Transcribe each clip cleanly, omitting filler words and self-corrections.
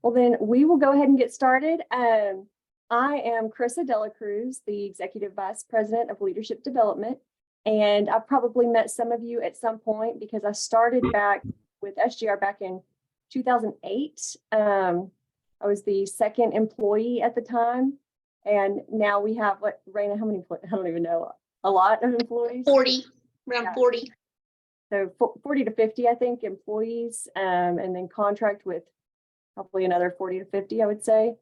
Well, then we will go ahead and get started. I am Carissa Dela Cruz, the Executive Vice President of Leadership Development. And I've probably met some of you at some point because I started back with SGR back in 2008. I was the second employee at the time. And now we have, what, Raina, how many, I don't even know, a lot of employees? 40, around 40. So 40 to 50, I think, employees, and then contract with probably another 40 to 50, I would say.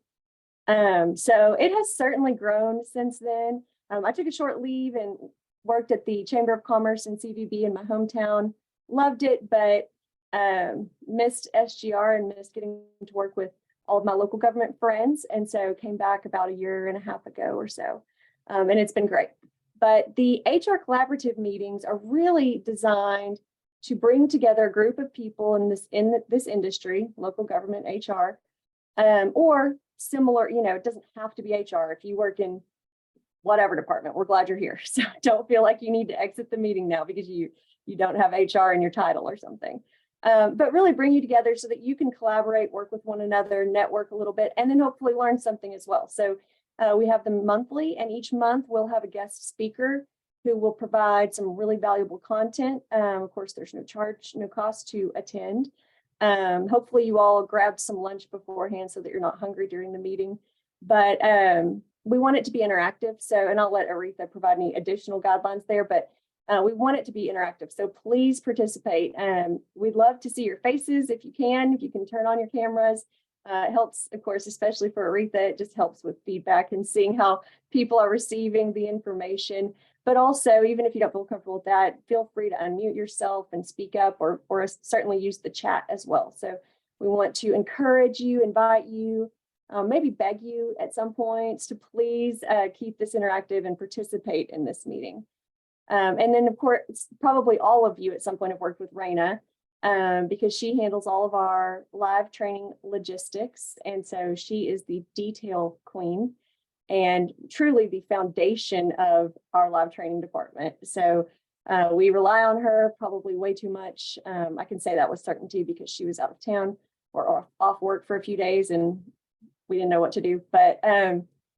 So it has certainly grown since then. I took a short leave and worked at the Chamber of Commerce and CVB in my hometown. Loved it, but missed SGR and missed getting to work with all of my local government friends. And so came back about a year and a half ago or so. And it's been great. But the HR collaborative meetings are really designed to bring together a group of people in this industry, local government HR, or similar, it doesn't have to be HR. If you work in whatever department, we're glad you're here. So don't feel like you need to exit the meeting now because you don't have HR in your title or something. But really bring you together so that you can collaborate, work with one another, network a little bit, and then hopefully learn something as well. So we have them monthly, and each month we'll have a guest speaker who will provide some really valuable content. Of course, there's no charge, no cost to attend. Hopefully you all grabbed some lunch beforehand so that you're not hungry during the meeting. But we want it to be interactive. So, and I'll let Aretha provide any additional guidelines there, but we want it to be interactive. So please participate. We'd love to see your faces if you can turn on your cameras. It helps, of course, especially for Aretha, it just helps with feedback and seeing how people are receiving the information. But also, even if you don't feel comfortable with that, feel free to unmute yourself and speak up, or certainly use the chat as well. So we want to encourage you, invite you, maybe beg you at some points to please keep this interactive and participate in this meeting. And then, of course, probably all of you at some point have worked with Raina because she handles all of our live training logistics. And so she is the detail queen and truly the foundation of our live training department. So we rely on her probably way too much. I can say that with certainty because she was out of town or off work for a few days and we didn't know what to do. But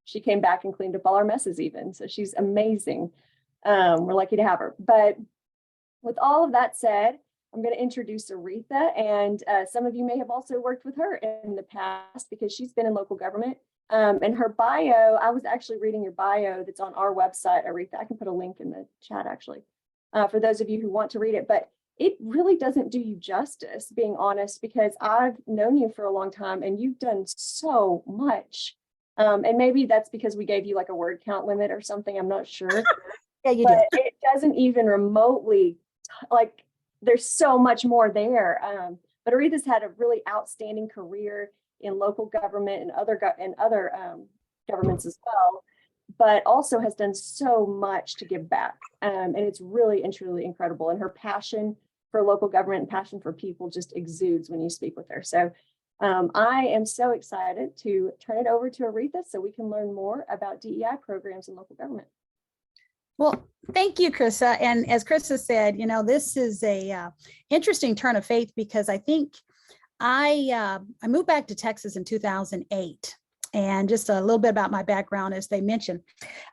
she came back and cleaned up all our messes even. So she's amazing. We're lucky to have her. But with all of that said, I'm going to introduce Aretha, and some of you may have also worked with her in the past because she's been in local government. And her bio, I was actually reading your bio that's on our website, Aretha. I can put a link in the chat actually for those of you who want to read it, but it really doesn't do you justice, being honest, because I've known you for a long time and you've done so much. And maybe that's because we gave you like a word count limit or something. I'm not sure. Yeah, you but did. It doesn't even remotely, like, there's so much more there. But Aretha's had a really outstanding career in local government and other governments as well, but also has done so much to give back. And it's really and truly incredible. And her passion for local government and passion for people just exudes when you speak with her. So I am so excited to turn it over to Aretha so we can learn more about DEI programs in local government. Well, thank you, Carissa. And as Carissa said, this is a interesting turn of faith because I think I moved back to Texas in 2008. And just a little bit about my background, as they mentioned,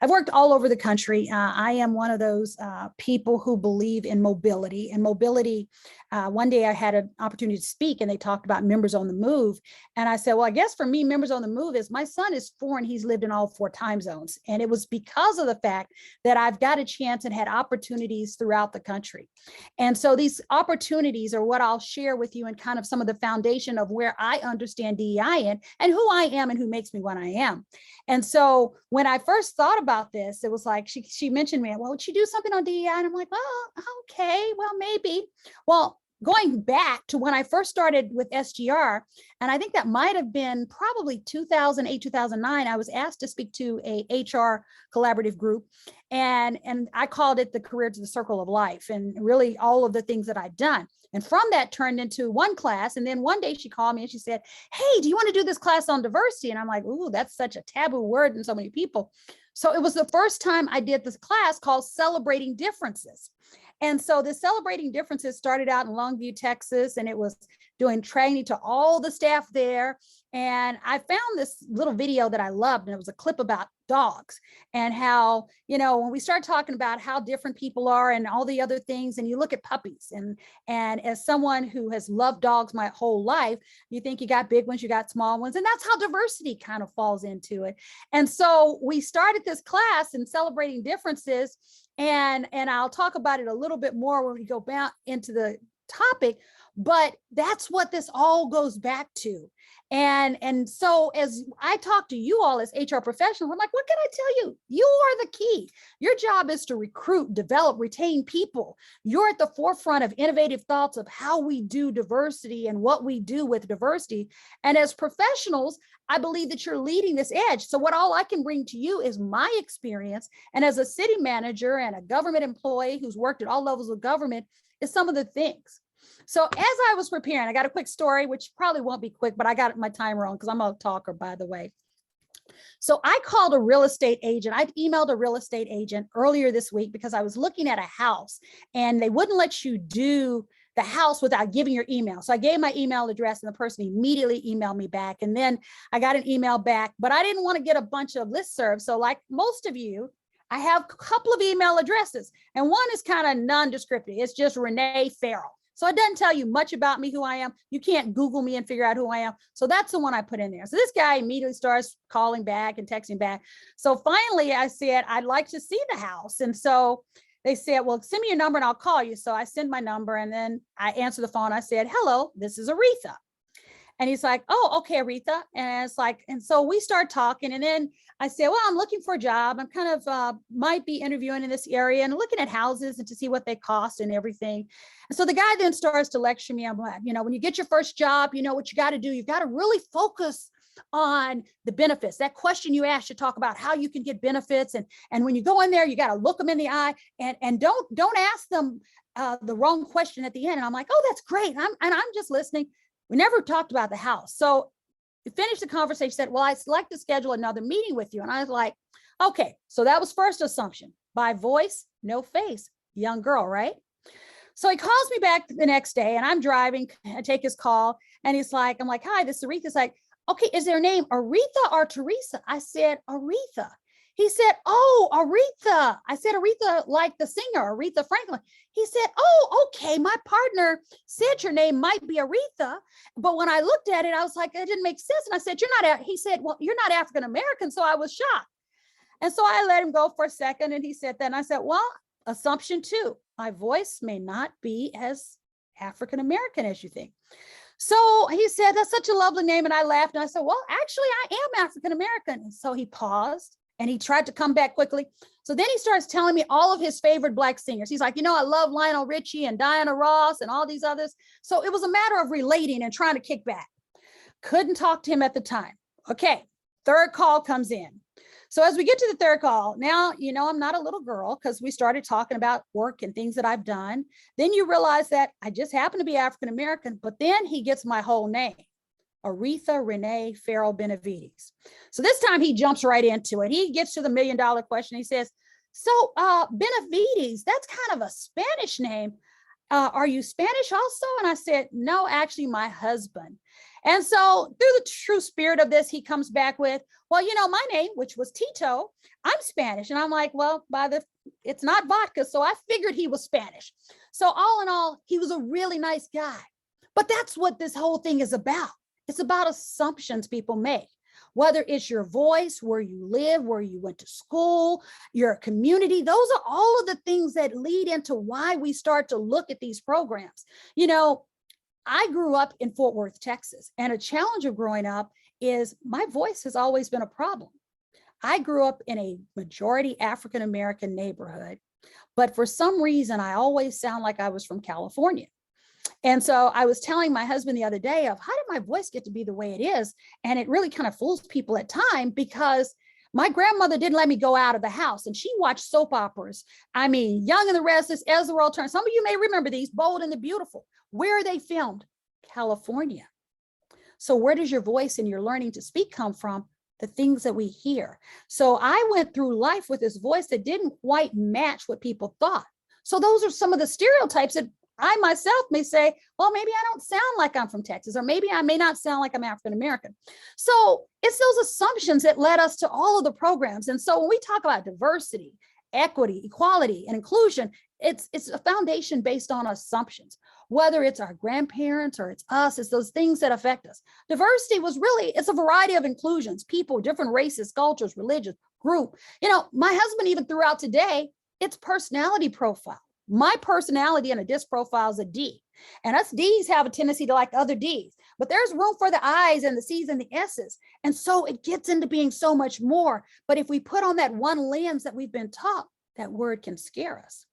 I've worked all over the country. I am one of those people who believe in mobility. And mobility, one day I had an opportunity to speak and they talked about members on the move. And I said, well, I guess for me, members on the move is my son is 4 and he's lived in all 4 time zones. And it was because of the fact that I've got a chance and had opportunities throughout the country. And so these opportunities are what I'll share with you and kind of some of the foundation of where I understand DEI in and who I am and who makes me what I am. And so when I first thought about this, it was like she mentioned me, well, would she do something on DEI? And I'm like, well, okay, well, maybe. Well, going back to when I first started with SGR, and I think that might have been probably 2008, 2009, I was asked to speak to a HR collaborative group. And I called it the Career to the Circle of Life, and really all of the things that I'd done. And from that turned into one class. And then one day she called me and she said, hey, do you want to do this class on diversity? And I'm like, ooh, that's such a taboo word in so many people. So it was the first time I did this class called Celebrating Differences. And so the Celebrating Differences started out in Longview, Texas, and it was doing training to all the staff there. And I found this little video that I loved, and it was a clip about dogs and how, when we start talking about how different people are and all the other things, and you look at puppies, and as someone who has loved dogs my whole life, you think you got big ones, you got small ones, and that's how diversity kind of falls into it. And so we started this class in celebrating differences, and I'll talk about it a little bit more when we go back into the topic, but that's what this all goes back to. And so as I talk to you all as HR professionals, I'm like, what can I tell you? You are the key. Your job is to recruit, develop, retain people. You're at the forefront of innovative thoughts of how we do diversity and what we do with diversity. And as professionals, I believe that you're leading this edge. So what all I can bring to you is my experience. And as a city manager and a government employee who's worked at all levels of government, is some of the things. So as I was preparing, I got a quick story, which probably won't be quick, but I got my timer on because I'm a talker, by the way. So I called a real estate agent. I emailed a real estate agent earlier this week because I was looking at a house and they wouldn't let you do the house without giving your email. So I gave my email address and the person immediately emailed me back. And then I got an email back, but I didn't want to get a bunch of listservs. So like most of you, I have a couple of email addresses, and one is kind of non-descriptive. It's just Renee Ferrell. So it doesn't tell you much about me, who I am. You can't Google me and figure out who I am. So that's the one I put in there. So this guy immediately starts calling back and texting back. So finally I said, I'd like to see the house. And so they said, well, send me your number and I'll call you. So I send my number and then I answer the phone. I said, hello, this is Aretha. And he's like, oh, okay, Aretha. And it's like, and so we start talking. And then I said, well, I'm looking for a job. I'm kind of might be interviewing in this area and looking at houses and to see what they cost and everything. And so the guy then starts to lecture me. I'm like, when you get your first job, you know what you got to do. You've got to really focus on the benefits. That question you asked, you talk about how you can get benefits. And when you go in there, you got to look them in the eye and don't ask them the wrong question at the end. And I'm like, oh, that's great. I'm just listening. We never talked about the house. So we finished the conversation, said, well, I'd like to schedule another meeting with you. And I was like, okay, so that was first assumption. By voice, no face, young girl, right? So he calls me back the next day and I'm driving, I take his call and he's like, I'm like, hi, this is Aretha. He's like, okay, is their name Aretha or Teresa? I said, Aretha. He said, oh, Aretha. I said, Aretha, like the singer, Aretha Franklin. He said, oh, okay. My partner said your name might be Aretha. But when I looked at it, I was like, it didn't make sense. And I said, he said, well, you're not African-American. So I was shocked. And so I let him go for a second. And he said that, and I said, well, assumption two, my voice may not be as African-American as you think. So he said, that's such a lovely name. And I laughed. And I said, well, actually, I am African-American. And so he paused. And he tried to come back quickly. So then he starts telling me all of his favorite Black singers. He's like, I love Lionel Richie and Diana Ross and all these others. So it was a matter of relating and trying to kick back. Couldn't talk to him at the time. Okay, third call comes in. So as we get to the third call, now, I'm not a little girl because we started talking about work and things that I've done. Then you realize that I just happen to be African-American, but then he gets my whole name. Aretha Renee Ferrell-Benavides. So this time he jumps right into it. He gets to the $1 million question. He says, so Benavides, that's kind of a Spanish name. Are you Spanish also? And I said, no, actually my husband. And so through the true spirit of this, he comes back with, well, my name, which was Tito, I'm Spanish. And I'm like, well, it's not vodka. So I figured he was Spanish. So all in all, he was a really nice guy. But that's what this whole thing is about. It's about assumptions people make, whether it's your voice, where you live, where you went to school, your community. Those are all of the things that lead into why we start to look at these programs. I grew up in Fort Worth, Texas, and a challenge of growing up is my voice has always been a problem. I grew up in a majority African-American neighborhood, but for some reason, I always sound like I was from California. And so I was telling my husband the other day of how did my voice get to be the way it is? And it really kind of fools people at times because my grandmother didn't let me go out of the house and she watched soap operas. Young and the Restless, As the World Turns. Some of you may remember these, Bold and the Beautiful. Where are they filmed? California. So where does your voice and your learning to speak come from? The things that we hear. So I went through life with this voice that didn't quite match what people thought. So those are some of the stereotypes that I myself may say, well, maybe I don't sound like I'm from Texas, or maybe I may not sound like I'm African-American. So it's those assumptions that led us to all of the programs. And so when we talk about diversity, equity, equality, and inclusion, it's a foundation based on assumptions, whether it's our grandparents or it's us, it's those things that affect us. Diversity was really, it's a variety of inclusions, people, different races, cultures, religions, group. My husband even threw out today, it's personality profile. My personality in a DISC profile is a D. And us Ds have a tendency to like other Ds, but there's room for the I's and the C's and the S's. And so it gets into being so much more. But if we put on that one lens that we've been taught, that word can scare us.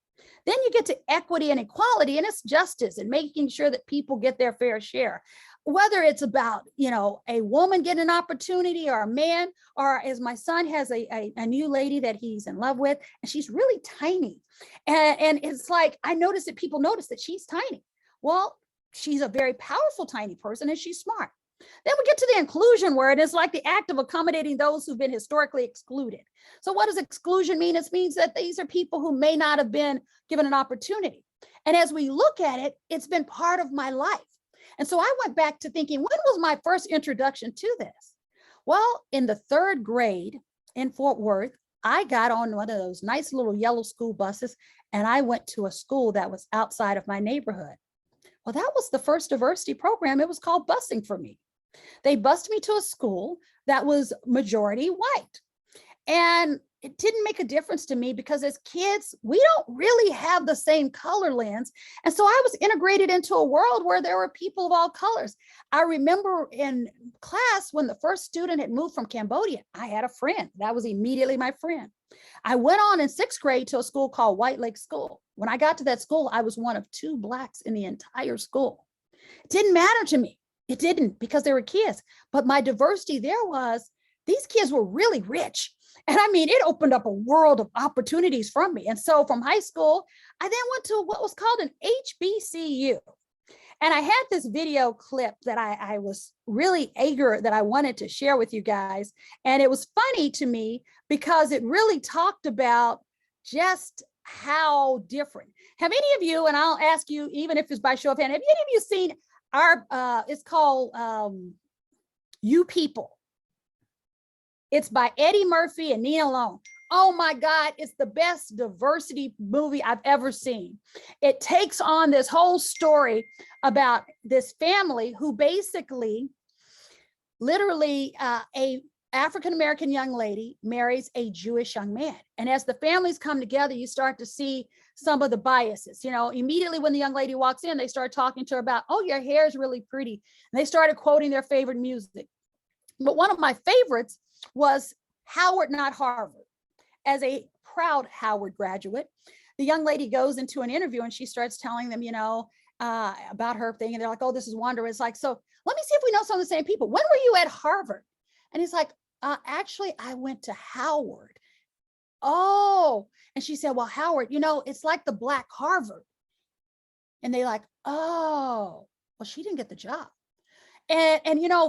Then you get to equity and equality, and it's justice and making sure that people get their fair share. Whether it's about, a woman getting an opportunity, or a man, or as my son has a new lady that he's in love with, and she's really tiny. And it's like, I noticed that people notice that she's tiny. Well, she's a very powerful tiny person, and she's smart. Then we get to the inclusion word. It's like the act of accommodating those who've been historically excluded. So what does exclusion mean? It means that these are people who may not have been given an opportunity. And as we look at it, it's been part of my life. And so I went back to thinking, when was my first introduction to this? Well, in the 3rd grade in Fort Worth, I got on one of those nice little yellow school buses, and I went to a school that was outside of my neighborhood. Well, that was the first diversity program. It was called busing for me. They bused me to a school that was majority white. And it didn't make a difference to me because as kids, we don't really have the same color lens. And so I was integrated into a world where there were people of all colors. I remember in class when the first student had moved from Cambodia, I had a friend. That was immediately my friend. I went on in 6th grade to a school called White Lake School. When I got to that school, I was one of 2 Blacks in the entire school. It didn't matter to me. It didn't, because they were kids. But my diversity there was, these kids were really rich. And I mean, it opened up a world of opportunities from me. And so from high school, I then went to what was called an HBCU. And I had this video clip that I was really eager that I wanted to share with you guys. And it was funny to me because it really talked about just how different. Have any of you, and I'll ask you, even if it's by show of hand, have any of you seen our, it's called You People. It's by Eddie Murphy and Nina Long. Oh my God, it's the best diversity movie I've ever seen. It takes on this whole story about this family who basically, literally, a African-American young lady marries a Jewish young man. And as the families come together, you start to see some of the biases. Immediately when the young lady walks in, they start talking to her about, oh, your hair is really pretty. And they started quoting their favorite music. But one of my favorites was Howard, not Harvard. As a proud Howard graduate, the young lady goes into an interview and she starts telling them, about her thing. And they're like, oh, this is wonderful. It's like, so let me see if we know some of the same people. When were you at Harvard? And he's like, actually, I went to Howard. Oh, and she said, well, Howard, it's like the Black Harvard. And they like, oh, well, she didn't get the job. And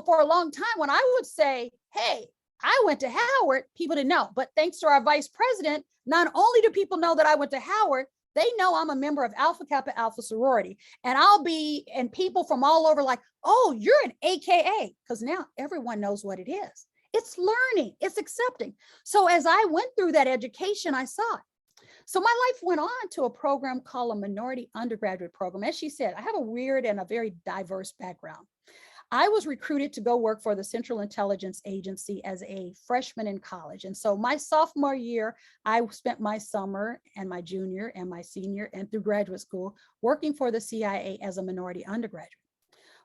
for a long time, when I would say, hey, I went to Howard, people didn't know. But thanks to our vice president, not only do people know that I went to Howard, they know I'm a member of Alpha Kappa Alpha sorority. And people from all over like, oh, you're an AKA, because now everyone knows what it is. It's learning, it's accepting. So as I went through that education, I saw it. So my life went on to a program called a minority undergraduate program. As she said, I have a weird and a very diverse background. I was recruited to go work for the Central Intelligence Agency as a freshman in college. And so my sophomore year, I spent my summer and my junior and my senior and through graduate school working for the CIA as a minority undergraduate.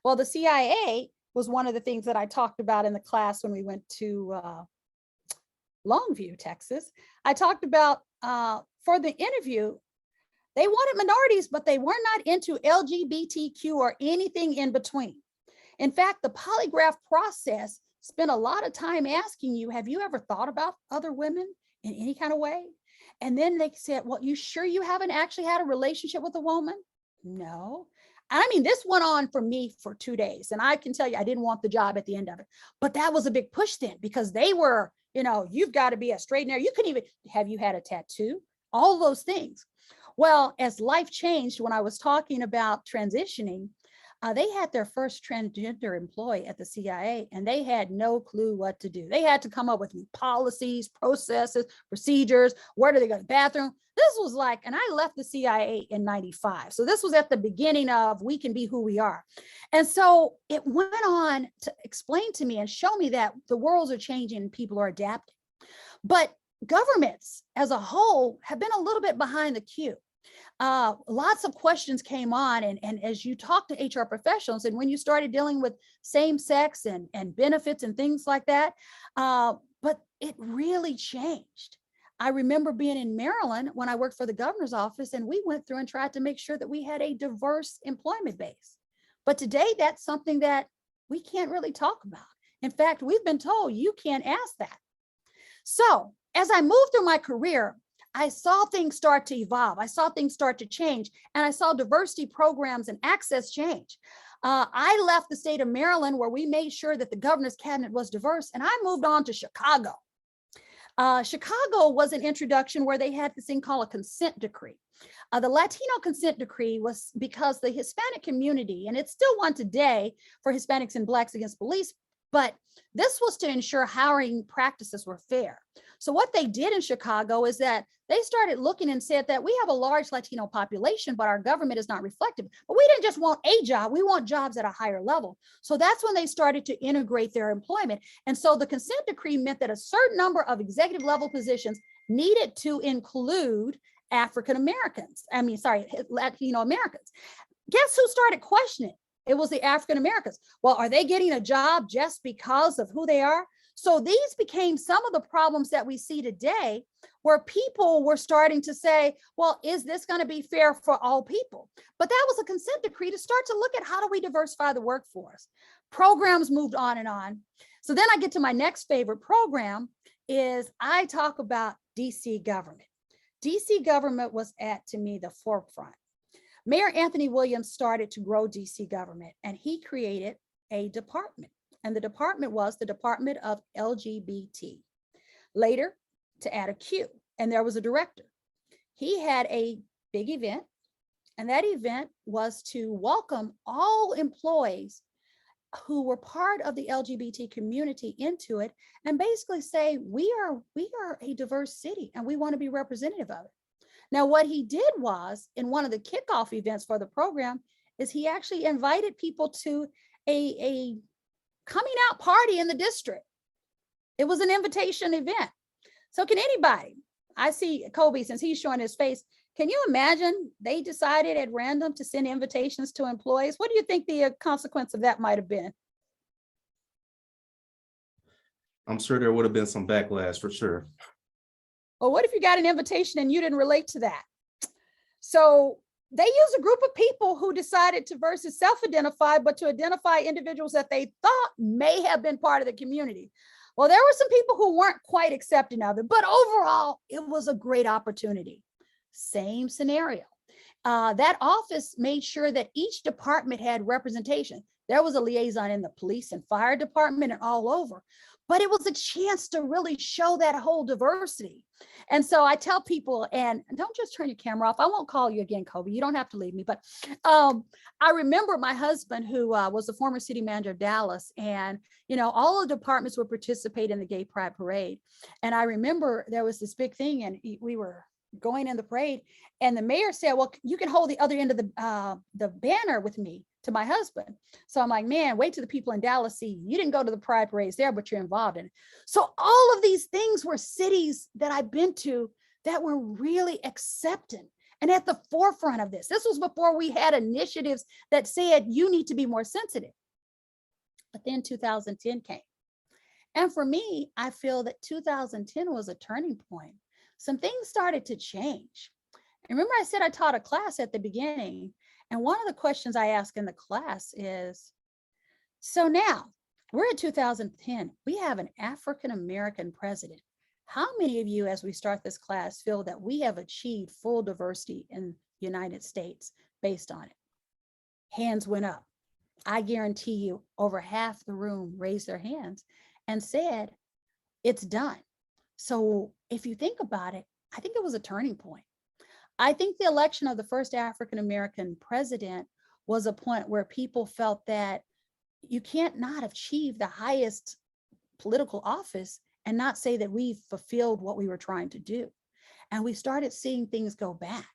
Well, the CIA was one of the things that I talked about in the class when we went to Longview, Texas. I talked about for the interview, they wanted minorities, but they were not into LGBTQ or anything in between. In fact, the polygraph process spent a lot of time asking you, have you ever thought about other women in any kind of way? And then they said, well, you sure you haven't actually had a relationship with a woman? No. I mean, this went on for me for 2 days. And I can tell you, I didn't want the job at the end of it. But that was a big push then because they were, you've got to be a straight and narrow. You couldn't even, have you had a tattoo? All those things. Well, as life changed, when I was talking about transitioning, they had their first transgender employee at the CIA, and they had no clue what to do. They had to come up with new policies, processes, procedures. Where do they go to the bathroom? This was like, and I left the CIA in 95. So this was at the beginning of we can be who we are. And so it went on to explain to me and show me that the worlds are changing and people are adapting. But governments as a whole have been a little bit behind the queue. Lots of questions came on, and as you talk to HR professionals, and when you started dealing with same sex and benefits and things like that, but it really changed. I remember being in Maryland when I worked for the governor's office, and we went through and tried to make sure that we had a diverse employment base. But today, that's something that we can't really talk about. In fact, we've been told you can't ask that. So as I moved through my career, I saw things start to evolve. I saw things start to change, and I saw diversity programs and access change. I left the state of Maryland, where we made sure that the governor's cabinet was diverse, and I moved on to Chicago. Chicago was an introduction where they had this thing called a consent decree. The Latino consent decree was because the Hispanic community, and it's still one today for Hispanics and Blacks against police, but this was to ensure hiring practices were fair. So what they did in Chicago is that they started looking and said that we have a large Latino population, but our government is not reflective. But we didn't just want a job, we want jobs at a higher level. So that's when they started to integrate their employment. And so the consent decree meant that a certain number of executive level positions needed to include Latino Americans. Guess who started questioning? It was the African Americans. Well, are they getting a job just because of who they are? So these became some of the problems that we see today, where people were starting to say, well, is this going to be fair for all people? But that was a consent decree to start to look at how do we diversify the workforce. Programs moved on and on. So then I get to my next favorite program is I talk about DC government. DC government was to me, the forefront. Mayor Anthony Williams started to grow DC government, and he created a department. And the department was the Department of LGBT. Later, to add a Q, and there was a director. He had a big event, and that event was to welcome all employees who were part of the LGBT community into it, and basically say, we are a diverse city, and we want to be representative of it. Now, what he did was, in one of the kickoff events for the program, is he actually invited people to a coming out party in the district. It was an invitation event. So can anybody, I see Kobe, since he's showing his face, can you imagine they decided at random to send invitations to employees? What do you think the consequence of that might have been? I'm sure there would have been some backlash for sure. Well, what if you got an invitation and you didn't relate to that? So they used a group of people who decided to versus self-identify, but to identify individuals that they thought may have been part of the community. Well, there were some people who weren't quite accepting of it, but overall, it was a great opportunity. Same scenario. That office made sure that each department had representation. There was a liaison in the police and fire department and all over, but it was a chance to really show that whole diversity. And so I tell people, and don't just turn your camera off. I won't call you again, Kobe. You don't have to leave me. But I remember my husband, who was the former city manager of Dallas, and all the departments would participate in the Gay Pride Parade. And I remember there was this big thing, and we were going in the parade, and the mayor said, well, you can hold the other end of the banner with me, to my husband. So I'm like, man, wait till the people in Dallas see you didn't go to the pride parades there, but you're involved in it. So all of these things were cities that I've been to that were really accepting and at the forefront of this. This was before we had initiatives that said you need to be more sensitive. But then 2010 came. And for me, I feel that 2010 was a turning point. Some things started to change. And remember, I said I taught a class at the beginning. And one of the questions I ask in the class is, so now we're at 2010, we have an African-American president. How many of you, as we start this class, feel that we have achieved full diversity in the United States based on it? Hands went up. I guarantee you over half the room raised their hands and said, it's done. So if you think about it, I think it was a turning point. I think the election of the first African-American president was a point where people felt that you can't not achieve the highest political office and not say that we fulfilled what we were trying to do. And we started seeing things go back.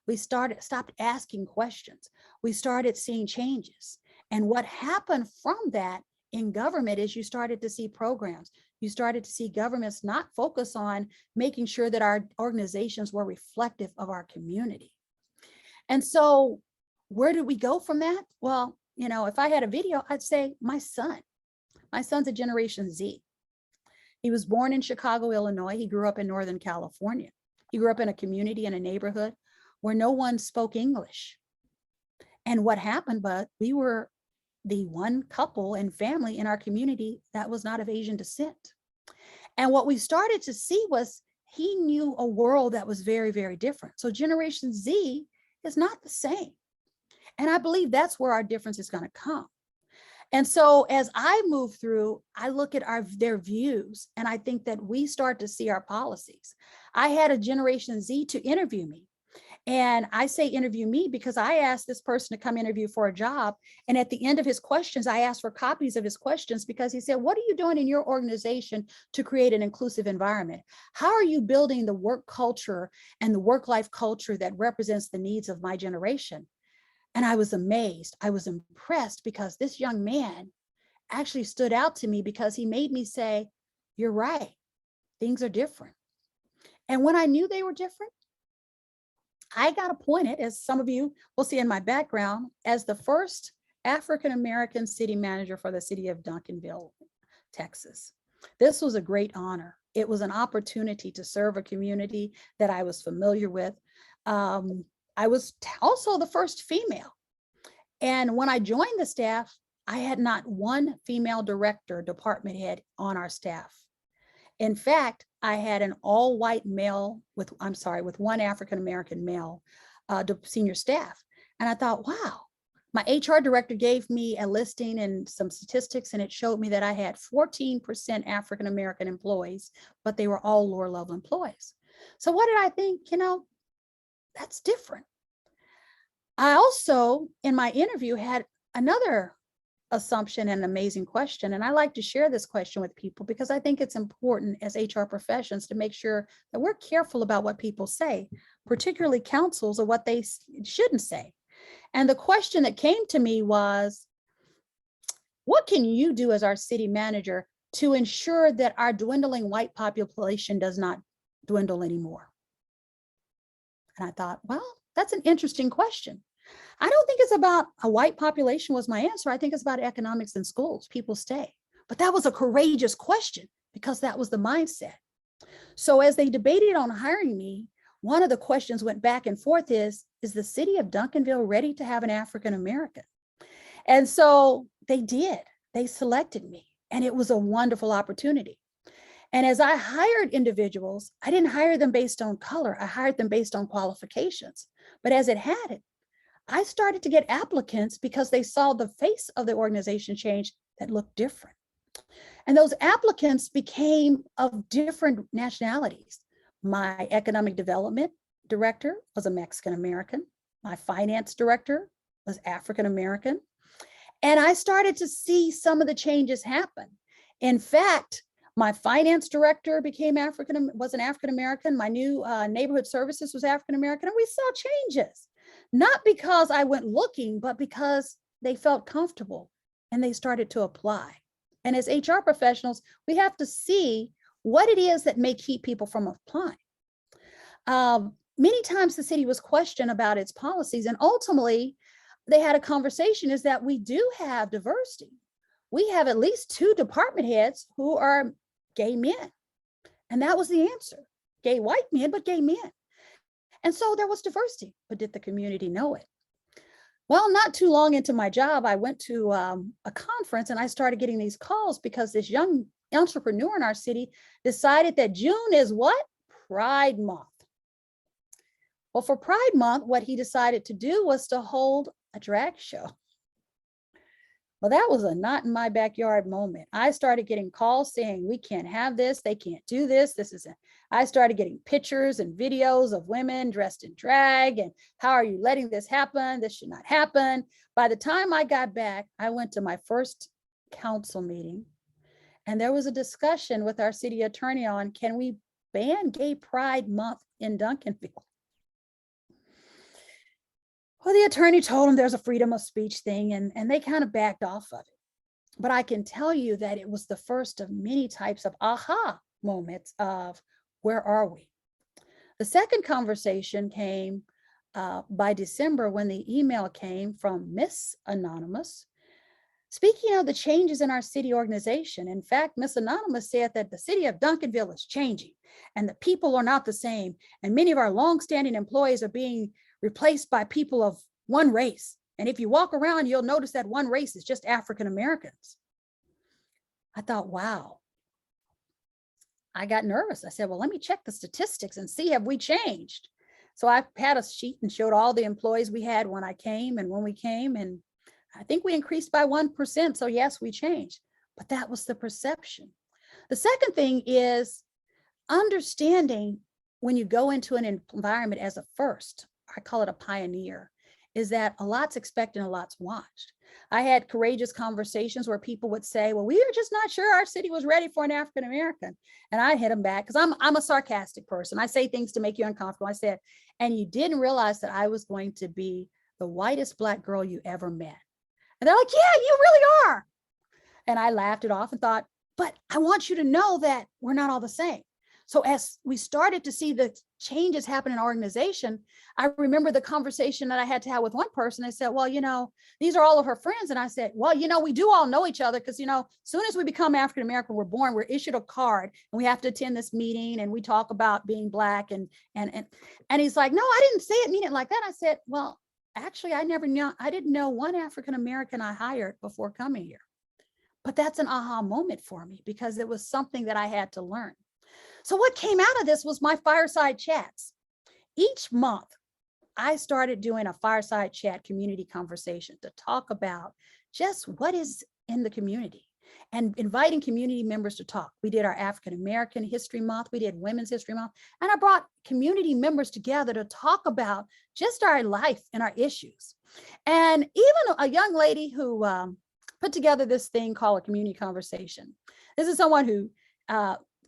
We stopped asking questions. We started seeing changes. And what happened from that in government is you started to see programs. You started to see governments not focus on making sure that our organizations were reflective of our community. And so where did we go from that? Well, you know, if I had a video, I'd say my son's a Generation Z. He was born in Chicago, Illinois. He grew up in Northern California. He grew up in a community, in a neighborhood where no one spoke English. And what happened, but we were the one couple and family in our community that was not of Asian descent. And what we started to see was he knew a world that was very, very different. So Generation Z is not the same. And I believe that's where our difference is going to come. And so as I move through, I look at their views, and I think that we start to see our policies. I had a Generation Z to interview me. And I say interview me because I asked this person to come interview for a job. And at the end of his questions, I asked for copies of his questions because he said, what are you doing in your organization to create an inclusive environment? How are you building the work culture and the work-life culture that represents the needs of my generation? And I was amazed. I was impressed because this young man actually stood out to me because he made me say, you're right, things are different. And when I knew they were different, I got appointed, as some of you will see in my background, as the first African-American city manager for the city of Duncanville, Texas. This was a great honor. It was an opportunity to serve a community that I was familiar with. I was also the first female. And when I joined the staff, I had not one female director, department head on our staff. In fact, I had an all-white male with one African-American male senior staff. And I thought, wow, my HR director gave me a listing and some statistics, and it showed me that I had 14% African-American employees, but they were all lower level employees. So what did I think? You know, that's different. I also, in my interview, had another assumption and amazing question. And I like to share this question with people because I think it's important as HR professions to make sure that we're careful about what people say, particularly councils, or what they shouldn't say. And the question that came to me was, what can you do as our city manager to ensure that our dwindling white population does not dwindle anymore? And I thought, well, that's an interesting question. I don't think it's about a white population was my answer. I think it's about economics in schools. People stay. But that was a courageous question because that was the mindset. So as they debated on hiring me, one of the questions went back and forth is the city of Duncanville ready to have an African American? And so they did. They selected me, and it was a wonderful opportunity. And as I hired individuals, I didn't hire them based on color. I hired them based on qualifications. But as it had it, I started to get applicants because they saw the face of the organization change that looked different. And those applicants became of different nationalities. My economic development director was a Mexican American. My finance director was African American. And I started to see some of the changes happen. In fact, my finance director was an African American. My new neighborhood services was African American. And we saw changes. Not because I went looking, but because they felt comfortable and they started to apply. And as HR professionals, we have to see what it is that may keep people from applying. Many times the city was questioned about its policies, and ultimately they had a conversation is that we do have diversity. We have at least 2 department heads who are gay men. And that was the answer. Gay white men, but gay men. And so there was diversity, but did the community know it? Well, not too long into my job, I went to a conference and I started getting these calls because this young entrepreneur in our city decided that June is what? Pride Month. Well, for Pride Month, what he decided to do was to hold a drag show. Well, that was a not in my backyard moment. I started getting calls saying, we can't have this. They can't do this. This isn't. I started getting pictures and videos of women dressed in drag. And how are you letting this happen? This should not happen. By the time I got back, I went to my first council meeting. And there was a discussion with our city attorney on, can we ban Gay Pride Month in Duncanville? Well, the attorney told him there's a freedom of speech thing, and they kind of backed off of it. But I can tell you that it was the first of many types of aha moments of where are we? The second conversation came by December when the email came from Miss Anonymous. Speaking of the changes in our city organization, in fact, Miss Anonymous said that the city of Duncanville is changing and the people are not the same. And many of our longstanding employees are being replaced by people of one race. And if you walk around, you'll notice that one race is just African Americans. I thought, wow. I got nervous. I said, well, let me check the statistics and see, have we changed? So I had a sheet and showed all the employees we had when I came and when we came. And I think we increased by 1%. So yes, we changed, but that was the perception. The second thing is understanding when you go into an environment as a first, I call it a pioneer, is that a lot's expected and a lot's watched. I had courageous conversations where people would say, well, we were just not sure our city was ready for an African American. And I hit them back because I'm a sarcastic person. I say things to make you uncomfortable. I said, and you didn't realize that I was going to be the whitest Black girl you ever met. And they're like, yeah, you really are. And I laughed it off and thought, but I want you to know that we're not all the same. So as we started to see the changes happen in our organization, I remember the conversation that I had to have with one person. I said, well, you know, these are all of her friends. And I said, well, you know, we do all know each other because, you know, as soon as we become African-American, we're born, we're issued a card and we have to attend this meeting and we talk about being Black. And he's like, no, I didn't say it, mean it like that. I said, well, actually, I didn't know one African-American I hired before coming here. But that's an aha moment for me because it was something that I had to learn. So what came out of this was my fireside chats. Each month, I started doing a fireside chat community conversation to talk about just what is in the community and inviting community members to talk. We did our African American History Month, we did Women's History Month, and I brought community members together to talk about just our life and our issues. And even a young lady who put together this thing called a community conversation. This is someone who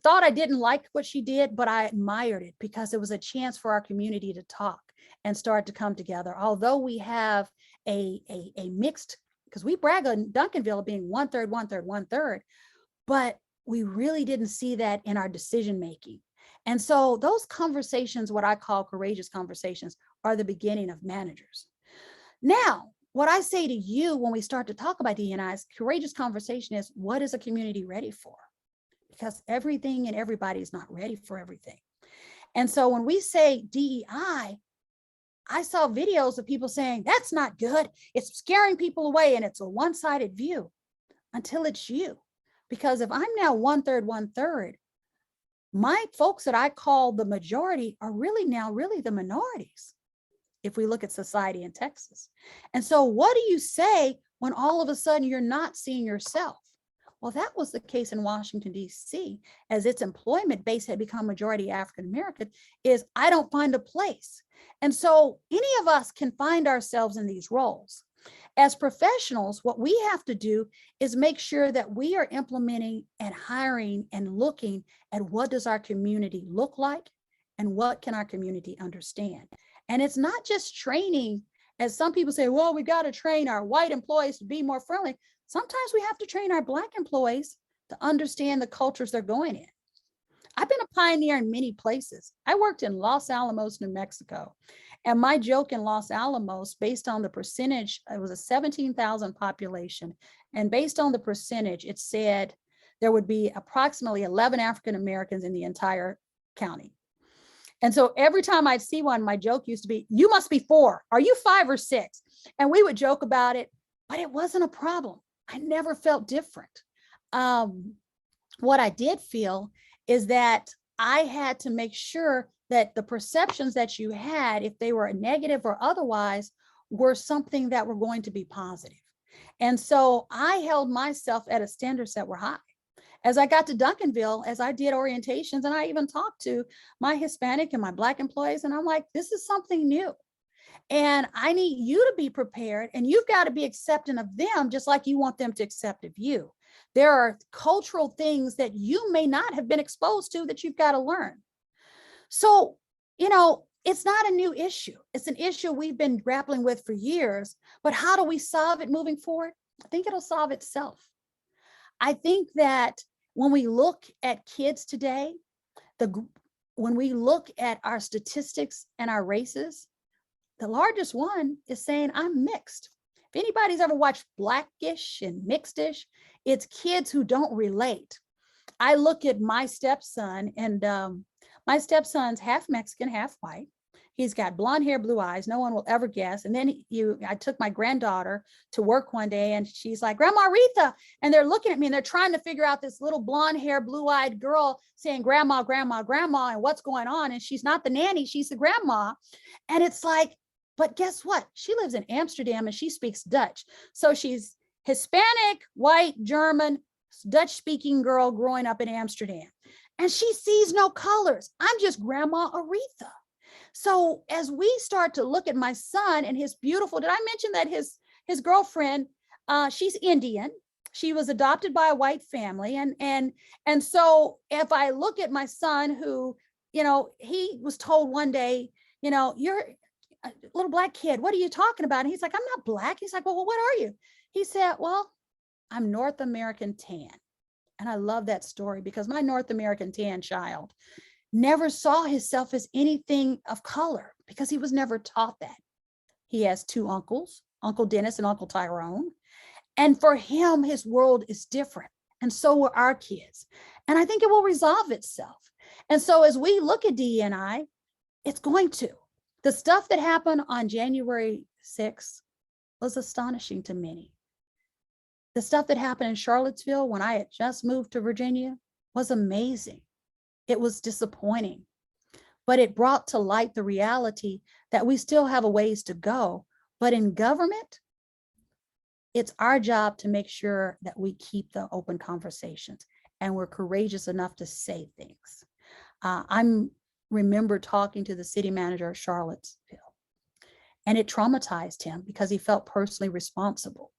thought I didn't like what she did, but I admired it because it was a chance for our community to talk and start to come together. Although we have a mixed, because we brag on Duncanville being 1/3, 1/3, 1/3, but we really didn't see that in our decision making. And so those conversations, what I call courageous conversations, are the beginning of managers. Now, what I say to you when we start to talk about DEI is courageous conversation is, what is a community ready for? Because everything and everybody is not ready for everything. And so when we say DEI, I saw videos of people saying, that's not good. It's scaring people away and it's a one-sided view until it's you. Because if I'm now 1/3, 1/3, my folks that I call the majority are really now the minorities, if we look at society in Texas. And so what do you say when all of a sudden you're not seeing yourself? Well, that was the case in Washington, D.C., as its employment base had become majority African-American, is I don't find a place. And so any of us can find ourselves in these roles. As professionals, what we have to do is make sure that we are implementing and hiring and looking at what does our community look like and what can our community understand. And it's not just training, as some people say, well, we got to train our white employees to be more friendly. Sometimes we have to train our Black employees to understand the cultures they're going in. I've been a pioneer in many places. I worked in Los Alamos, New Mexico. And my joke in Los Alamos, based on the percentage, it was a 17,000 population. And based on the percentage, it said there would be approximately 11 African Americans in the entire county. And so every time I'd see one, my joke used to be, you must be 4. Are you 5 or 6? And we would joke about it, but it wasn't a problem. I never felt different. What I did feel is that I had to make sure that the perceptions that you had, if they were negative or otherwise, were something that were going to be positive. And so I held myself at a standards that were high. As I got to Duncanville, as I did orientations, and I even talked to my Hispanic and my Black employees, and I'm like, this is something new. And I need you to be prepared, and you've got to be accepting of them just like you want them to accept of you. There are cultural things that you may not have been exposed to that you've got to learn. So, it's not a new issue. It's an issue we've been grappling with for years, but how do we solve it moving forward? I think it'll solve itself. I think that when we look at kids today, when we look at our statistics and our races, the largest one is saying, I'm mixed. If anybody's ever watched Blackish and Mixedish, it's kids who don't relate. I look at my stepson, and my stepson's half Mexican, half white. He's got blonde hair, blue eyes. No one will ever guess. And then I took my granddaughter to work one day, and she's like, Grandma Aretha. And they're looking at me and they're trying to figure out this little blonde hair, blue eyed girl saying, Grandma, Grandma, Grandma, and what's going on. And she's not the nanny, she's the grandma. And it's like, but guess what? She lives in Amsterdam and she speaks Dutch. So she's Hispanic, white, German, Dutch speaking girl growing up in Amsterdam. And she sees no colors. I'm just Grandma Aretha. So as we start to look at my son and his beautiful, did I mention that his girlfriend, she's Indian. She was adopted by a white family. And so if I look at my son who, he was told one day, you're a little Black kid, what are you talking about? And he's like, I'm not Black. He's like, well, what are you? He said, well, I'm North American tan. And I love that story because my North American tan child never saw himself as anything of color because he was never taught that. He has two uncles, Uncle Dennis and Uncle Tyrone. And for him, his world is different. And so are our kids. And I think it will resolve itself. And so as we look at DE&I, it's going to. The stuff that happened on January 6th was astonishing to many. The stuff that happened in Charlottesville when I had just moved to Virginia was amazing. It was disappointing, but it brought to light the reality that we still have a ways to go. But in government, it's our job to make sure that we keep the open conversations and we're courageous enough to say things. I remember talking to the city manager of Charlottesville, and it traumatized him because he felt personally responsible.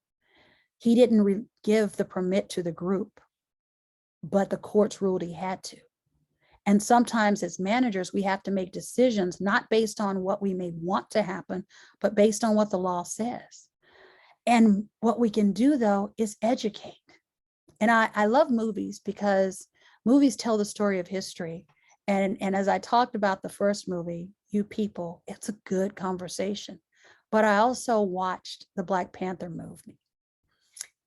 He didn't give the permit to the group, but the courts ruled he had to. And sometimes as managers, we have to make decisions not based on what we may want to happen, but based on what the law says. And what we can do, though, is educate. And I love movies because movies tell the story of history. And as I talked about the first movie, You People, it's a good conversation. But I also watched the Black Panther movement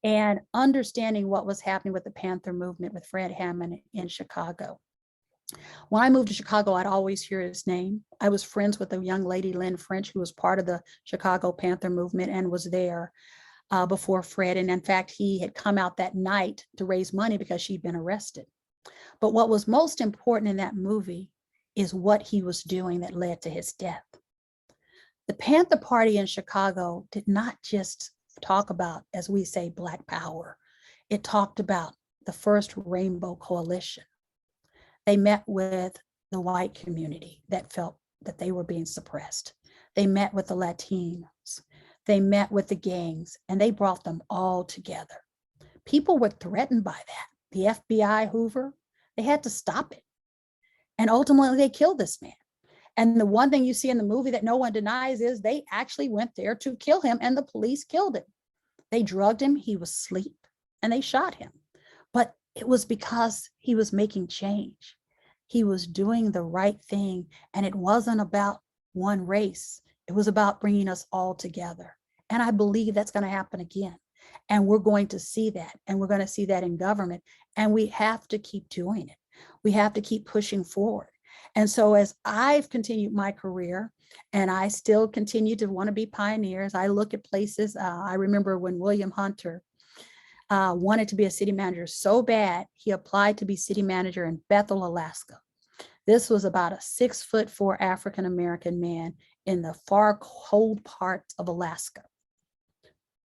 and understanding what was happening with the Panther movement with Fred Hammond in Chicago. When I moved to Chicago, I'd always hear his name. I was friends with a young lady, Lynn French, who was part of the Chicago Panther movement and was there before Fred. And in fact, he had come out that night to raise money because she'd been arrested. But what was most important in that movie is what he was doing that led to his death. The Panther Party in Chicago did not just talk about, as we say, Black power. It talked about the first Rainbow Coalition. They met with the white community that felt that they were being suppressed. They met with the Latinos. They met with the gangs, and they brought them all together. People were threatened by that. The FBI, Hoover, they had to stop it. And ultimately, they killed this man. And the one thing you see in the movie that no one denies is they actually went there to kill him, and the police killed him. They drugged him, he was asleep, and they shot him. But it was because he was making change. He was doing the right thing, and it wasn't about one race. It was about bringing us all together. And I believe that's going to happen again. And we're going to see that, and we're going to see that in government, and we have to keep doing it. We have to keep pushing forward. And so as I've continued my career, and I still continue to want to be pioneers, I look at places. I remember when William Hunter wanted to be a city manager so bad, he applied to be city manager in Bethel, Alaska. This was about a 6'4" African-American man in the far cold parts of Alaska.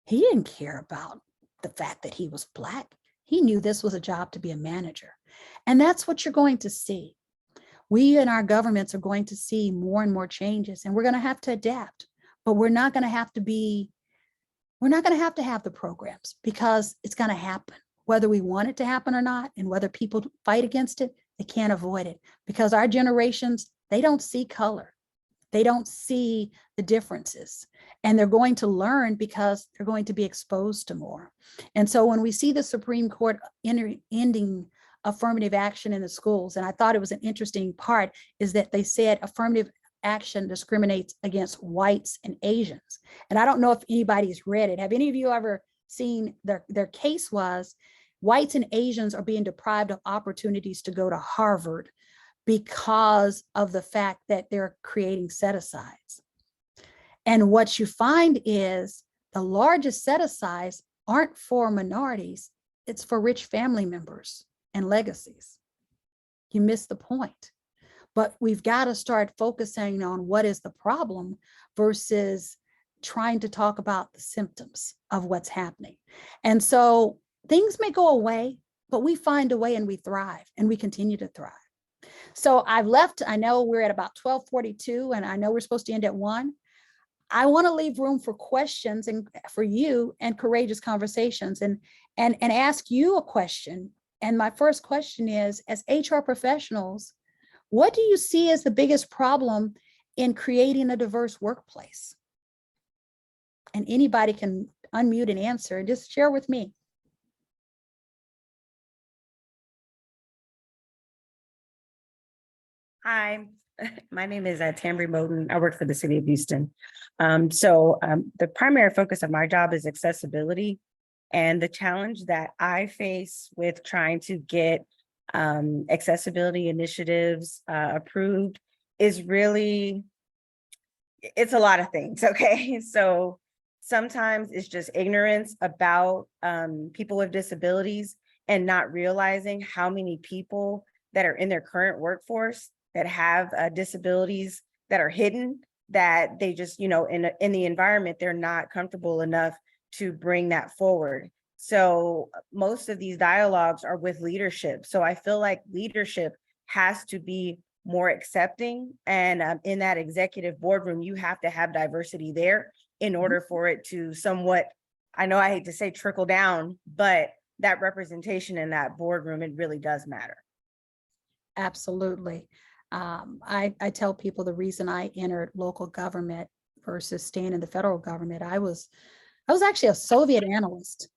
He didn't care about the fact that he was Black. He knew this was a job to be a manager. And that's what you're going to see. We in our governments are going to see more and more changes, and we're going to have to adapt, but we're not going to have to have the programs, because it's going to happen, whether we want it to happen or not, and whether people fight against it, they can't avoid it, because our generations, they don't see color. They don't see the differences, and they're going to learn because they're going to be exposed to more. And so when we see the Supreme Court ending affirmative action in the schools, and I thought it was an interesting part, is that they said affirmative action discriminates against whites and Asians. And I don't know if anybody's read it. Have any of you ever seen their case was whites and Asians are being deprived of opportunities to go to Harvard because of the fact that they're creating set-asides. And what you find is the largest set-asides aren't for minorities, it's for rich family members and legacies. You miss the point. But we've got to start focusing on what is the problem versus trying to talk about the symptoms of what's happening. And so things may go away, but we find a way and we thrive, and we continue to thrive. So I've left, I know we're at about 12:42, and I know we're supposed to end at 1. I want to leave room for questions and for you, and courageous conversations, and ask you a question. And my first question is, as HR professionals, what do you see as the biggest problem in creating a diverse workplace? And anybody can unmute and answer, and just share with me. Hi, my name is Tambry Moden. I work for the city of Houston. The primary focus of my job is accessibility. And the challenge that I face with trying to get accessibility initiatives approved is really, it's a lot of things, okay? So sometimes it's just ignorance about people with disabilities, and not realizing how many people that are in their current workforce that have disabilities that are hidden, that they just, in the environment, they're not comfortable enough to bring that forward. So most of these dialogues are with leadership. So I feel like leadership has to be more accepting. And in that executive boardroom, you have to have diversity there in order for it to somewhat, I know I hate to say trickle down, but that representation in that boardroom, it really does matter. Absolutely. I tell people the reason I entered local government versus staying in the federal government, I was actually a Soviet analyst.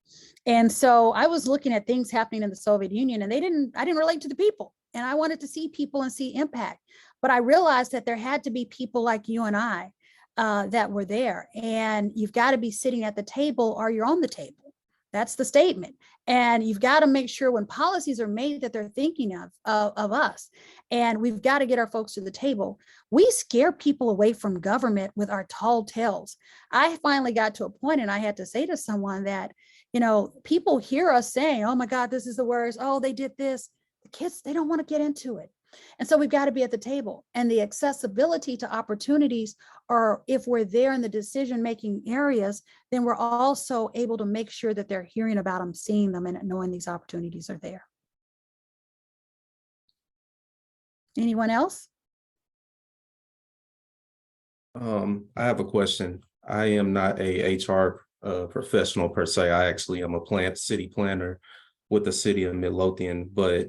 And so I was looking at things happening in the Soviet Union, and I didn't relate to the people, and I wanted to see people and see impact. But I realized that there had to be people like you and I that were there, and you've got to be sitting at the table or you're on the table. That's the statement. And you've got to make sure when policies are made that they're thinking of us. And we've got to get our folks to the table. We scare people away from government with our tall tales. I finally got to a point, and I had to say to someone that, people hear us saying, oh my God, this is the worst. Oh, they did this. The kids, they don't want to get into it. And so we've got to be at the table, and the accessibility to opportunities, or if we're there in the decision-making areas, then we're also able to make sure that they're hearing about them, seeing them, and knowing these opportunities are there. Anyone else? I have a question. I am not a HR professional per se. I actually am a city planner with the city of Midlothian, but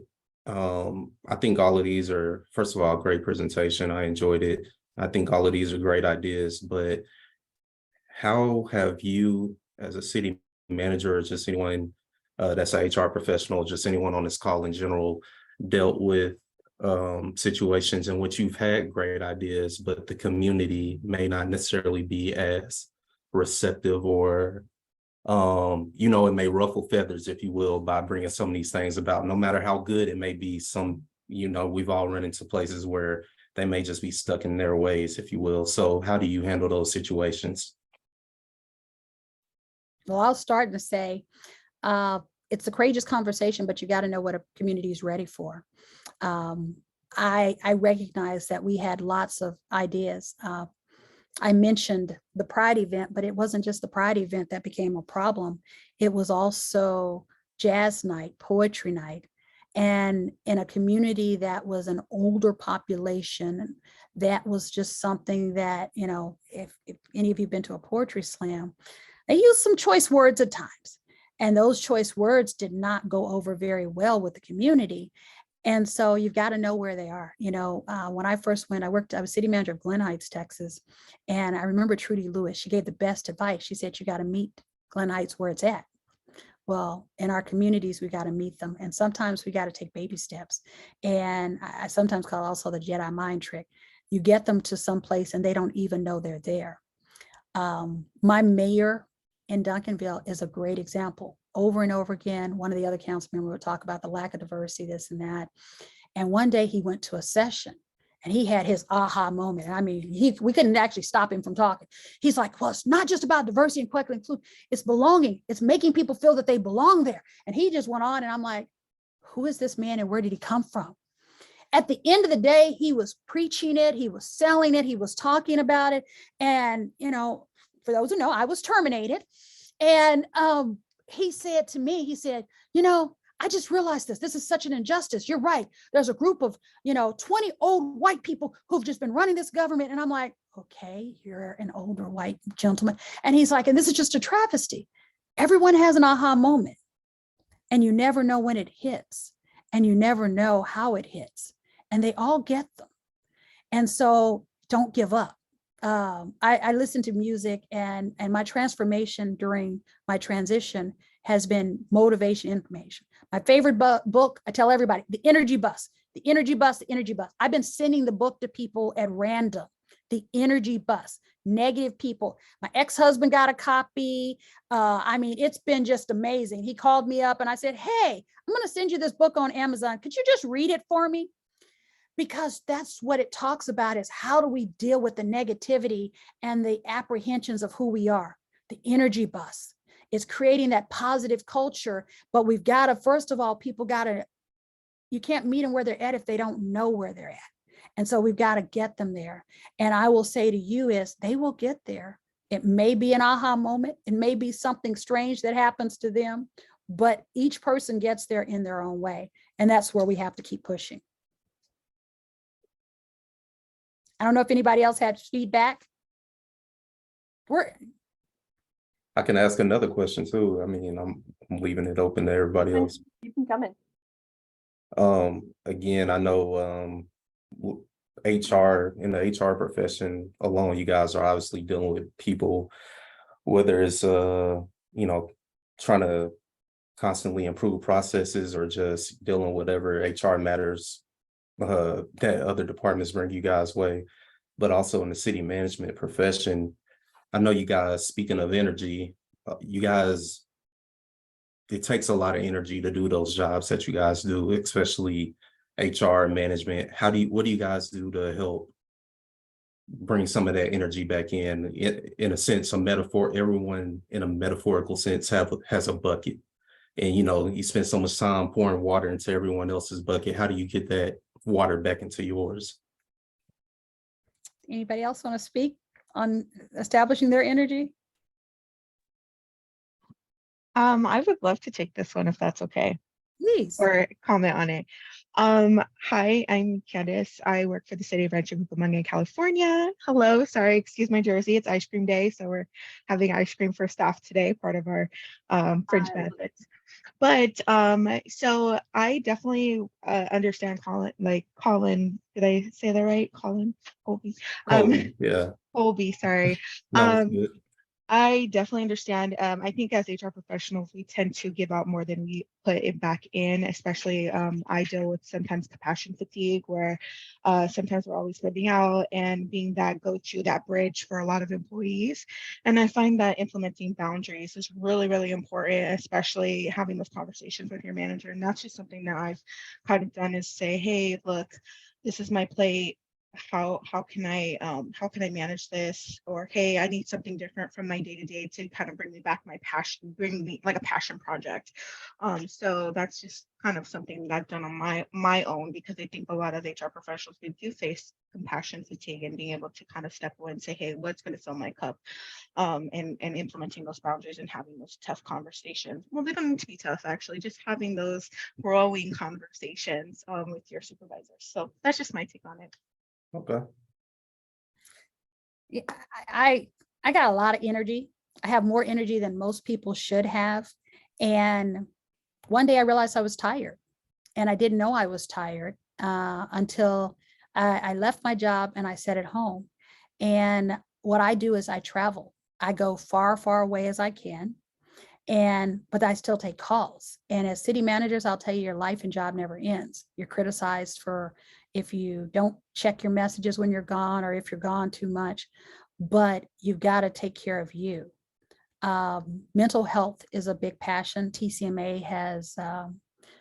I think all of these are, first of all, great presentation. I enjoyed it. I think all of these are great ideas, but how have you, as a city manager, or just anyone that's a HR professional, just anyone on this call in general, dealt with situations in which you've had great ideas, but the community may not necessarily be as receptive, or it may ruffle feathers, if you will, by bringing some of these things about, no matter how good it may be. We've all run into places where they may just be stuck in their ways, if you will. So how do you handle those situations? Well, I'll start to say, it's a courageous conversation, but you got to know what a community is ready for. I recognize that we had lots of ideas. I mentioned the Pride event, but it wasn't just the Pride event that became a problem. It was also jazz night, poetry night. And in a community that was an older population, that was just something that, you know, if any of you have been to a poetry slam, they use some choice words at times. And those choice words did not go over very well with the community. And so you've got to know where they are. You know, when I first went, I was city manager of Glen Heights, Texas. And I remember Trudy Lewis, she gave the best advice. She said, you got to meet Glen Heights where it's at. Well, in our communities, we got to meet them. And sometimes we got to take baby steps. And I sometimes call it also the Jedi mind trick. You get them to some place and they don't even know they're there. My mayor in Duncanville is a great example. Over and over again, one of the other council members would talk about the lack of diversity, this and that. And one day he went to a session and he had his aha moment. I mean, we couldn't actually stop him from talking. He's like, well, it's not just about diversity and equity inclusion, it's belonging. It's making people feel that they belong there. And he just went on and I'm like, who is this man and where did he come from? At the end of the day, he was preaching it, he was selling it, he was talking about it. And, you know, for those who know, I was terminated. And he said to me, he said, you know, I just realized this is such an injustice. You're right. There's a group of, 20 old white people who've just been running this government. And I'm like, okay, you're an older white gentleman. And he's like, and this is just a travesty. Everyone has an aha moment and you never know when it hits and you never know how it hits and they all get them. And so don't give up. I listen to music and my transformation during my transition has been motivation information. My favorite book, I tell everybody, The Energy Bus, The Energy Bus, The Energy Bus. I've been sending the book to people at random, The Energy Bus, negative people. My ex-husband got a copy. I mean, it's been just amazing. He called me up and I said, hey, I'm going to send you this book on Amazon. Could you just read it for me? Because that's what it talks about is how do we deal with the negativity and the apprehensions of who we are. The energy bus is creating that positive culture, but we've got to, first of all, you can't meet them where they're at if they don't know where they're at. And so we've got to get them there. And I will say to you is they will get there. It may be an aha moment. It may be something strange that happens to them, but each person gets there in their own way. And that's where we have to keep pushing. I don't know if anybody else had feedback. I can ask another question too. I mean, I'm leaving it open to everybody else. You can come in. Again, I know HR, in the HR profession alone, you guys are obviously dealing with people, whether it's trying to constantly improve processes or just dealing with whatever HR matters that other departments bring you guys' way, but also in the city management profession. I know you guys, speaking of energy, you guys, it takes a lot of energy to do those jobs that you guys do, especially HR management. What do you guys do to help bring some of that energy back in a sense, a metaphor? Everyone in a metaphorical sense has a bucket, and you spend so much time pouring water into everyone else's bucket. How do you get that water back into yours? Anybody else want to speak on establishing their energy? I would love to take this one if that's okay, Please. or comment on it. Hi, I'm Candice. I work for the city of Rancho Cucamonga, California. Hello, sorry, excuse my jersey. It's ice cream day, so we're having ice cream for staff today, part of our fringe benefits. But so I definitely understand Colin, did I say that right? Colby. Yeah. Colby, sorry. No, it's good. I definitely understand. I think as HR professionals, we tend to give out more than we put it back in, especially I deal with sometimes compassion fatigue where sometimes we're always living out and being that go-to, that bridge for a lot of employees. And I find that implementing boundaries is really, really important, especially having those conversations with your manager. And that's just something that I've kind of done is say, hey, look, this is my plate. how can I manage this, or hey, I need something different from my day-to-day to kind of bring me back my passion, bring me like a passion project. So that's just kind of something that I've done on my own, because I think a lot of HR professionals, we do face compassion fatigue, and being able to kind of step away and say, hey, what's going to fill my cup, and implementing those boundaries and having those tough conversations. Well, they don't need to be tough, actually, just having those growing conversations with your supervisors. So that's just my take on it. Okay. Yeah, I got a lot of energy. I have more energy than most people should have. And one day I realized I was tired, and I didn't know I was tired until I left my job and I sat at home. And what I do is I travel. I go far, far away as I can. But I still take calls. And as city managers, I'll tell you, your life and job never ends. You're criticized for if you don't check your messages when you're gone, or if you're gone too much, but you've got to take care of you. Mental health is a big passion. TCMA has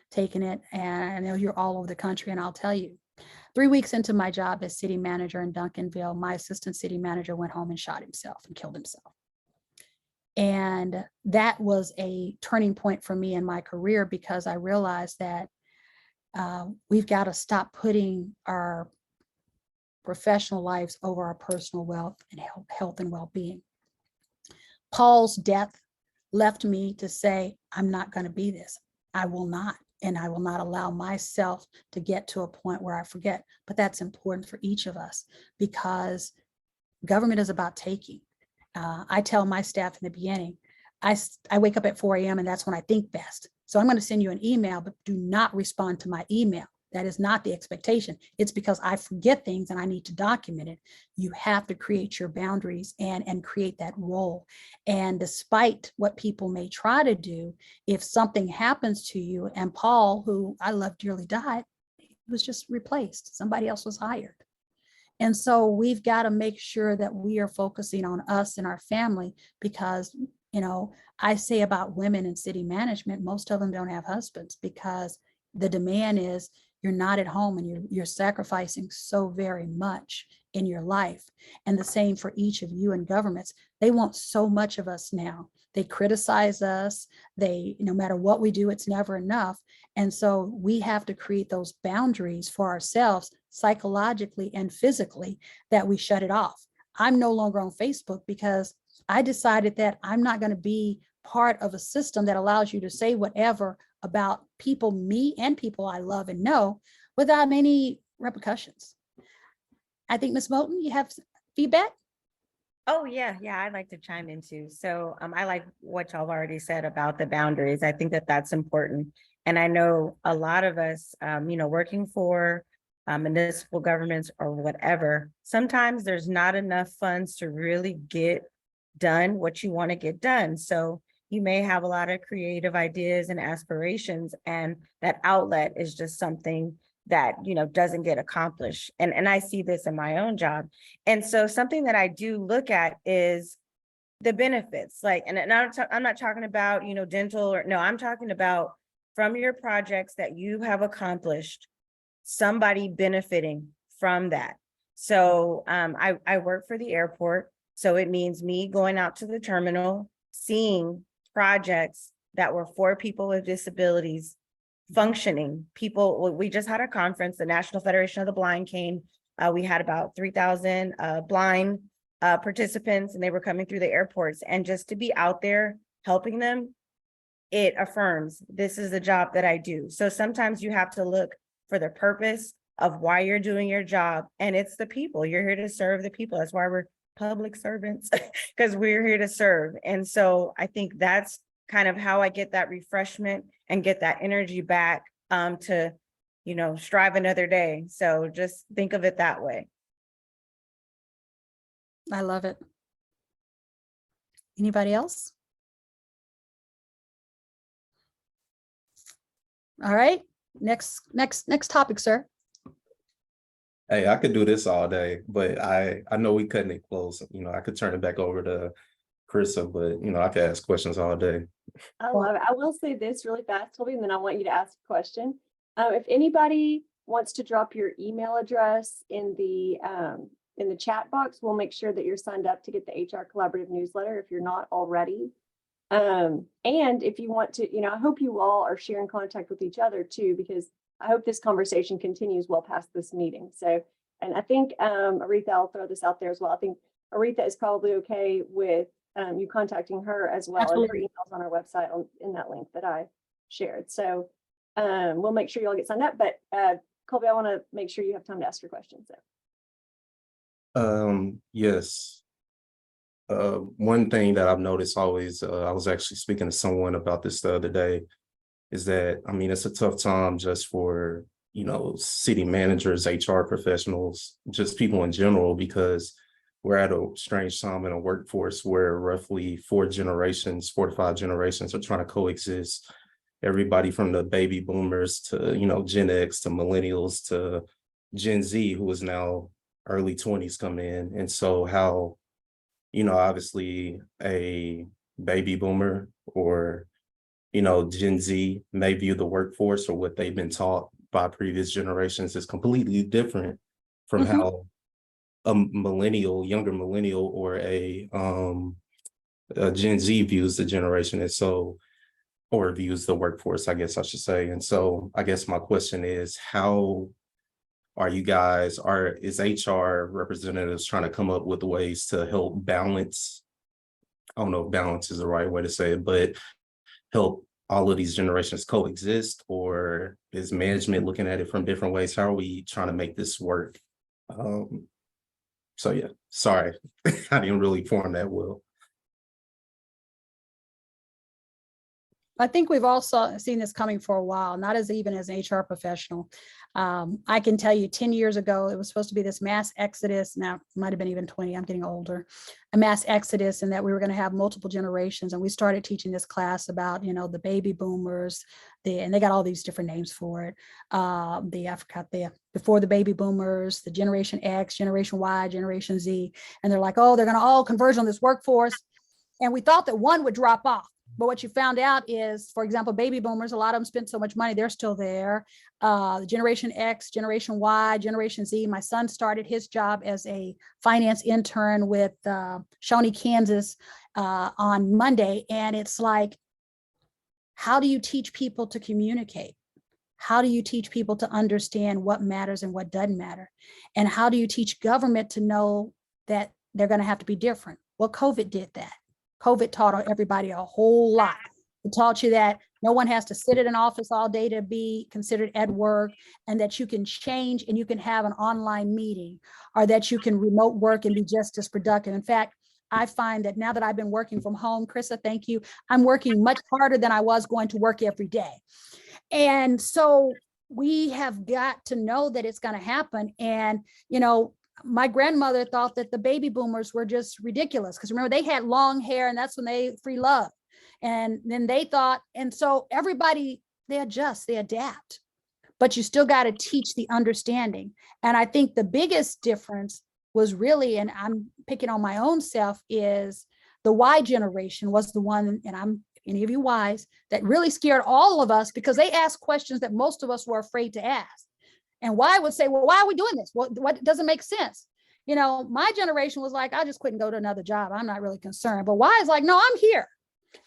taken it, and I know you're all over the country, and I'll tell you, 3 weeks into my job as city manager in Duncanville, my assistant city manager went home and shot himself and killed himself. And that was a turning point for me in my career, because I realized that we've got to stop putting our professional lives over our personal wealth and health and well-being. Paul's death left me to say, I'm not going to be this. I will not. And I will not allow myself to get to a point where I forget. But that's important for each of us, because government is about taking. I tell my staff in the beginning, I wake up at 4 a.m. and that's when I think best. So I'm going to send you an email, but do not respond to my email. That is not the expectation. It's because I forget things and I need to document it. You have to create your boundaries and create that role. And despite what people may try to do, if something happens to you, and Paul, who I love dearly, died, he was just replaced. Somebody else was hired. And so we've got to make sure that we are focusing on us and our family, because, you know, I say about women in city management, most of them don't have husbands, because the demand is you're not at home and you're sacrificing so very much in your life. And the same for each of you in governments. They want so much of us now. They criticize us. No matter what we do, it's never enough. And so we have to create those boundaries for ourselves, psychologically and physically, that we shut it off. I'm no longer on Facebook because I decided that I'm not going to be part of a system that allows you to say whatever about people, me and people I love and know, without any repercussions. I think, Ms. Moulton, you have feedback? Oh, yeah. I'd like to chime in too. So I like what y'all already said about the boundaries. I think that that's important. And I know a lot of us, working for municipal governments or whatever, sometimes there's not enough funds to really get done what you want to get done. So you may have a lot of creative ideas and aspirations, and that outlet is just something that, doesn't get accomplished. And I see this in my own job. And so something that I do look at is the benefits, and I'm not talking about, dental no, I'm talking about from your projects that you have accomplished, somebody benefiting from that. So I work for the airport. So it means me going out to the terminal, seeing projects that were for people with disabilities functioning. We just had a conference, the National Federation of the Blind came. We had about 3,000 blind participants, and they were coming through the airports. And just to be out there helping them, it affirms this is the job that I do. So sometimes you have to look for the purpose of why you're doing your job. And it's the people. You're here to serve the people. That's why we're public servants, because we're here to serve. And so I think that's kind of how I get that refreshment and get that energy back to, strive another day. So just think of it that way. I love it. Anybody else? All right, next topic, sir. Hey, I could do this all day, but I know we cutting it close. I could turn it back over to Carissa, but I could ask questions all day. I love it. I will say this really fast, Toby, and then I want you to ask a question. If anybody wants to drop your email address in the chat box, we'll make sure that you're signed up to get the HR Collaborative newsletter if you're not already. And if you want to, I hope you all are sharing contact with each other too, because I hope this conversation continues well past this meeting. So, and I think, Aretha, I'll throw this out there as well. I think Aretha is probably okay with you contacting her as well. And her Absolutely. email's on our website in that link that I shared. So we'll make sure you all get signed up, but Colby, I want to make sure you have time to ask your questions. Yes. One thing that I've noticed always, I was actually speaking to someone about this the other day, is that, I mean, it's a tough time just for, city managers, HR professionals, just people in general, because we're at a strange time in a workforce where roughly 4 to 5 generations are trying to coexist. Everybody from the baby boomers to, Gen X to millennials to Gen Z, who is now early 20s, come in. And so how, obviously a baby boomer or, Gen Z may view the workforce or what they've been taught by previous generations is completely different from how a younger millennial or a Gen Z views the generation. And so, or views the workforce, I guess I should say. And so I guess my question is, how are you guys, is HR representatives trying to come up with ways to help balance? I don't know if balance is the right way to say it, but help all of these generations coexist, or is management looking at it from different ways? How are we trying to make this work? So yeah, sorry, I didn't really form that well. I think we've also seen this coming for a while, not as even as an HR professional. I can tell you 10 years ago, it was supposed to be this mass exodus. Now, it might have been even 20, I'm getting older, a mass exodus, and that we were going to have multiple generations. And we started teaching this class about, the baby boomers, and they got all these different names for it. I forgot before the baby boomers, the Generation X, Generation Y, Generation Z. And they're like, oh, they're going to all converge on this workforce. And we thought that one would drop off. But what you found out is, for example, baby boomers, a lot of them spent so much money, they're still there. Generation X, Generation Y, Generation Z. My son started his job as a finance intern with Shawnee, Kansas on Monday. And it's like, how do you teach people to communicate? How do you teach people to understand what matters and what doesn't matter? And how do you teach government to know that they're going to have to be different? Well, COVID did that. COVID taught everybody a whole lot. It taught you that no one has to sit at an office all day to be considered at work, and that you can change and you can have an online meeting, or that you can remote work and be just as productive. In fact, I find that now that I've been working from home, Krista, thank you, I'm working much harder than I was going to work every day. And so we have got to know that it's going to happen. And, my grandmother thought that the baby boomers were just ridiculous, because remember, they had long hair and that's when they free love. And then they thought, and so everybody, they adjust, they adapt, but you still got to teach the understanding. And I think the biggest difference was really, and I'm picking on my own self, is the Y generation was the one, and I'm any of you Ys, that really scared all of us, because they asked questions that most of us were afraid to ask. And Y would say, well, why are we doing this? What doesn't make sense? My generation was like, I just quit and go to another job. I'm not really concerned. But Y is like, no, I'm here.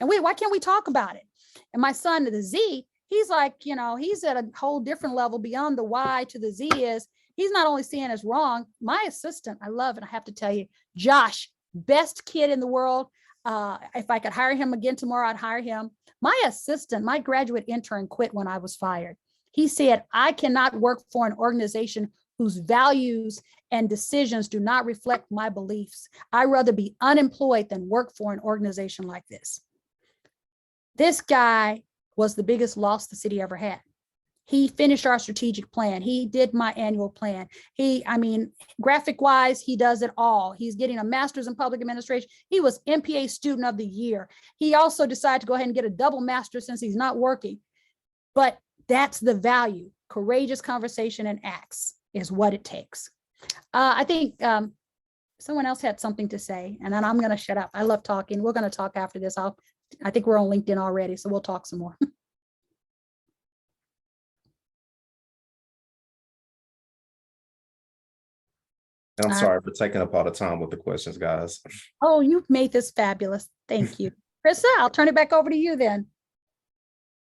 And why can't we talk about it? And my son, the Z, he's like, he's at a whole different level beyond the Y to the Z. Is he's not only seeing us wrong. My assistant, I love it. I have to tell you, Josh, best kid in the world. If I could hire him again tomorrow, I'd hire him. My assistant, my graduate intern, quit when I was fired. He said, I cannot work for an organization whose values and decisions do not reflect my beliefs. I'd rather be unemployed than work for an organization like this. This guy was the biggest loss the city ever had. He finished our strategic plan. He did my annual plan. Graphic wise, he does it all. He's getting a master's in public administration. He was MPA student of the year. He also decided to go ahead and get a double master's since he's not working. But that's the value. Courageous conversation and acts is what it takes. I think someone else had something to say, and then I'm going to shut up. I love talking. We're going to talk after this. I think we're on LinkedIn already, so we'll talk some more. And I'm All sorry for taking up all the time with the questions, guys. Oh, you've made this fabulous. Thank you. Krista, I'll turn it back over to you then.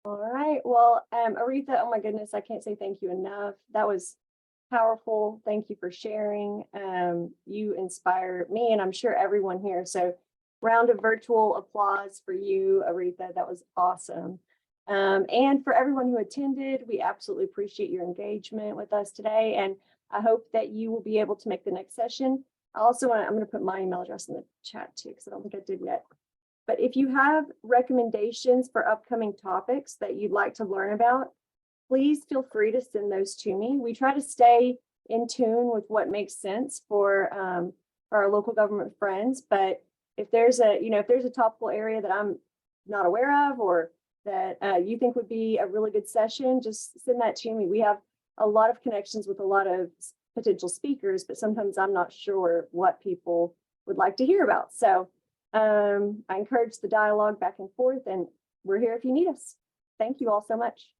All right, well, Aretha, oh my goodness, I can't say thank you enough. That was powerful. Thank you for sharing. You inspire me and I'm sure everyone here. So round of virtual applause for you, Aretha. That was awesome. And for everyone who attended, we absolutely appreciate your engagement with us today. And I hope that you will be able to make the next session. I'm going to put my email address in the chat too, because I don't think I did yet. But if you have recommendations for upcoming topics that you'd like to learn about, please feel free to send those to me. We try to stay in tune with what makes sense for our local government friends. But if there's a topical area that I'm not aware of or that you think would be a really good session, just send that to me. We have a lot of connections with a lot of potential speakers, but sometimes I'm not sure what people would like to hear about. So I encourage the dialogue back and forth, and we're here if you need us. Thank you all so much.